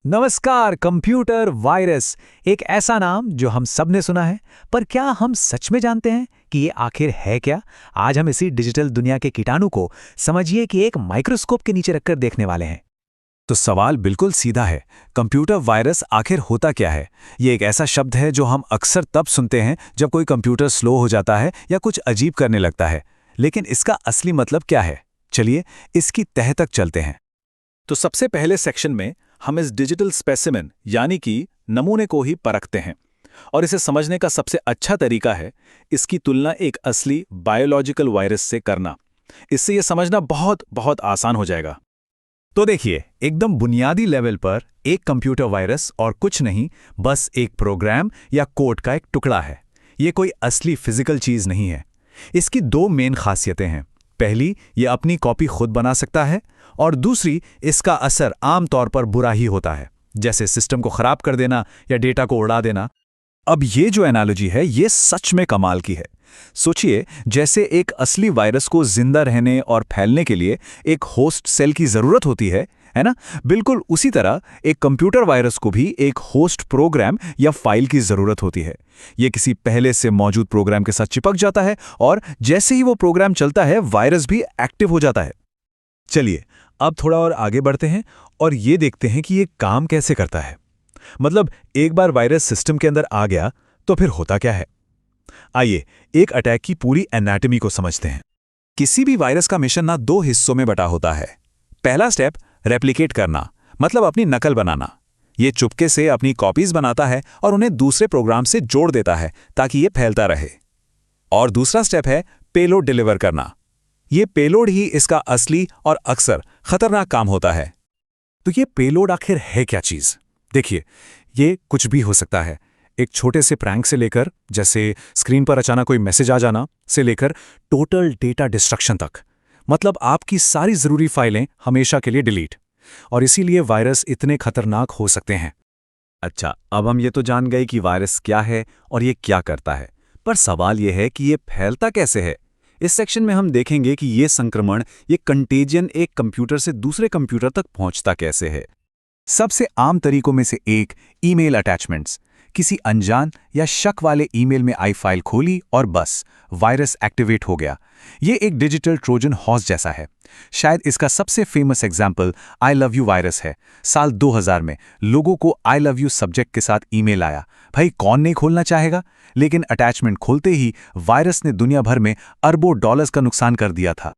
नमस्कार। Computer virus एक ऐसा नाम जो हम सब ने सुना है, पर क्या हम सच में जानते हैं कि ये आखिर है क्या? आज हम इसी डिजिटल दुनिया के कीटाणु को समझिए कि एक माइक्रोस्कोप के नीचे रखकर देखने वाले हैं। तो सवाल बिल्कुल सीधा है, कंप्यूटर वायरस आखिर होता क्या है? ये एक ऐसा शब्द है जो हम अक्सर तब सुनते हैं जब कोई कंप्यूटर स्लो हो जाता है या कुछ अजीब करने लगता है। लेकिन इसका असली मतलब क्या है? चलिए इसकी तह तक चलते हैं। तो सबसे पहले सेक्शन में हम इस डिजिटल स्पेसिमेन यानी कि नमूने को ही परखते हैं, और इसे समझने का सबसे अच्छा तरीका है इसकी तुलना एक असली बायोलॉजिकल वायरस से करना। इससे यह समझना बहुत बहुत आसान हो जाएगा। तो देखिए, एकदम बुनियादी लेवल पर एक कंप्यूटर वायरस और कुछ नहीं, बस एक प्रोग्राम या कोड का एक टुकड़ा है। ये कोई असली फिजिकल चीज नहीं है। इसकी दो मेन खासियतें हैं। पहली, ये अपनी कॉपी खुद बना सकता है, और दूसरी, इसका असर आमतौर पर बुरा ही होता है, जैसे सिस्टम को खराब कर देना या डेटा को उड़ा देना। अब ये जो एनालॉजी है ये सच में कमाल की है। सोचिए, जैसे एक असली वायरस को जिंदा रहने और फैलने के लिए एक होस्ट सेल की जरूरत होती है ना? बिल्कुल उसी तरह एक कंप्यूटर वायरस को भी एक होस्ट प्रोग्राम या फाइल की जरूरत होती है। ये किसी पहले से मौजूद प्रोग्राम के साथ चिपक जाता है, और जैसे ही वो प्रोग्राम चलता है वायरस भी एक्टिव हो जाता है। चलिए अब थोड़ा और आगे बढ़ते हैं और ये देखते हैं कि ये काम कैसे करता है। मतलब एक बार वायरस सिस्टम के अंदर आ गया तो फिर होता क्या है? आइए एक अटैक की पूरी एनाटॉमी को समझते हैं। किसी भी वायरस का मिशन ना दो हिस्सों में बटा होता है। पहला स्टेप रेप्लिकेट करना, मतलब अपनी नकल बनाना। ये चुपके से अपनी कॉपीज बनाता है और उन्हें दूसरे प्रोग्राम से जोड़ देता है ताकि ये फैलता रहे। और दूसरा स्टेप है पेलोड डिलीवर करना। ये पेलोड ही इसका असली और अक्सर खतरनाक काम होता है। तो ये पेलोड आखिर है क्या चीज? देखिए, ये कुछ भी हो सकता है। एक छोटे से प्रैंक से लेकर, जैसे स्क्रीन पर अचानक कोई मैसेज आ जाना, से लेकर टोटल डेटा डिस्ट्रक्शन तक। मतलब आपकी सारी जरूरी फाइलें हमेशा के लिए डिलीट। और इसीलिए वायरस इतने खतरनाक हो सकते हैं। अच्छा, अब हम ये तो जान गए कि वायरस क्या है और ये क्या करता है, पर सवाल ये है कि ये फैलता कैसे है। इस सेक्शन में हम देखेंगे कि ये संक्रमण, ये कंटेजियन एक कंप्यूटर से दूसरे कंप्यूटर तक पहुंचता कैसे है। सबसे आम तरीकों में से एक ईमेल अटैचमेंट्स। किसी अनजान या शक वाले ईमेल में आई फाइल खोली और बस वायरस एक्टिवेट हो गया। ये एक डिजिटल ट्रोजन हॉर्स जैसा है। शायद इसका सबसे famous example I love you virus है। साल 2000 में लोगों को आई लव यू सब्जेक्ट के साथ ईमेल आया। भाई कौन नहीं खोलना चाहेगा? लेकिन अटैचमेंट खोलते ही वायरस ने दुनिया भर में अरबों डॉलर्स का नुकसान कर दिया था।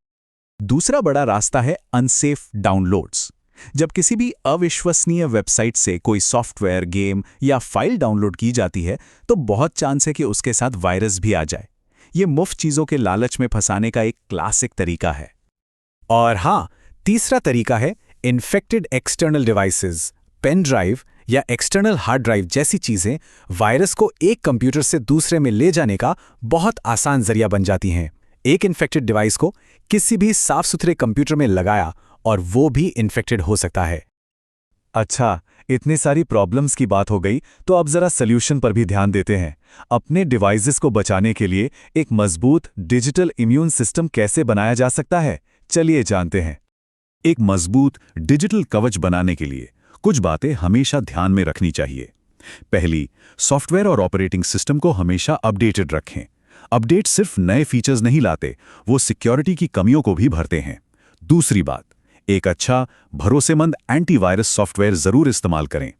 दूसरा बड़ा रास्ता है अनसेफ डाउनलोड्स। जब किसी भी अविश्वसनीय वेबसाइट से कोई सॉफ्टवेयर, गेम या फाइल डाउनलोड की जाती है तो बहुत चांस है कि उसके साथ वायरस भी आ जाए। ये मुफ्त चीजों के लालच में फंसाने का एक क्लासिक तरीका है। और हाँ, तीसरा तरीका है infected external devices. Pen drive या एक्सटर्नल हार्ड ड्राइव जैसी चीजें वायरस को एक कंप्यूटर से दूसरे में ले जाने का बहुत आसान जरिया बन जाती हैं। एक इन्फेक्टेड डिवाइस को किसी भी साफ सुथरे कंप्यूटर में लगाया और वो भी इन्फेक्टेड हो सकता है। अच्छा, इतनी सारी प्रॉब्लम्स की बात हो गई, तो अब जरा सॉल्यूशन पर भी ध्यान देते हैं। अपने डिवाइसेस को बचाने के लिए एक मजबूत डिजिटल इम्यून सिस्टम कैसे बनाया जा सकता है, चलिए जानते हैं। एक मजबूत डिजिटल कवच बनाने के लिए कुछ बातें हमेशा ध्यान में रखनी चाहिए। पहली, सॉफ्टवेयर और ऑपरेटिंग सिस्टम को हमेशा अपडेटेड रखें। अपडेट सिर्फ नए फीचर्स नहीं लाते, वो सिक्योरिटी की कमियों को भी भरते हैं। दूसरी बात, एक अच्छा भरोसेमंद एंटीवायरस सॉफ्टवेयर जरूर इस्तेमाल करें।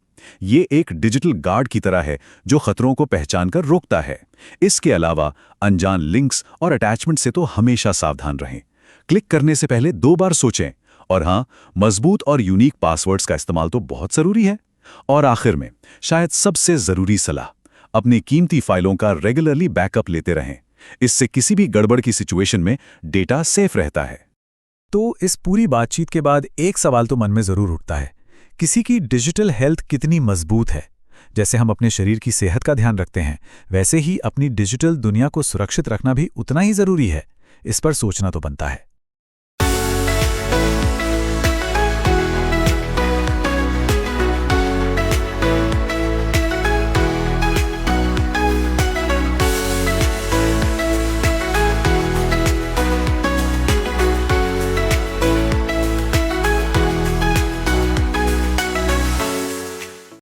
ये एक डिजिटल गार्ड की तरह है जो खतरों को पहचानकर रोकता है। इसके अलावा अनजान लिंक्स और अटैचमेंट से तो हमेशा सावधान रहें। क्लिक करने से पहले 2 बार सोचें। और हाँ, मजबूत और यूनिक पासवर्ड्स का इस्तेमाल तो बहुत जरूरी है। और आखिर में शायद सबसे जरूरी सलाह, अपनी कीमती फाइलों का रेगुलरली बैकअप लेते रहें। इससे किसी भी गड़बड़ की सिचुएशन में डेटा सेफ रहता है। तो इस पूरी बातचीत के बाद एक सवाल तो मन में जरूर उठता है, किसी की डिजिटल हेल्थ कितनी मजबूत है? जैसे हम अपने शरीर की सेहत का ध्यान रखते हैं, वैसे ही अपनी डिजिटल दुनिया को सुरक्षित रखना भी उतना ही जरूरी है। इस पर सोचना तो बनता है।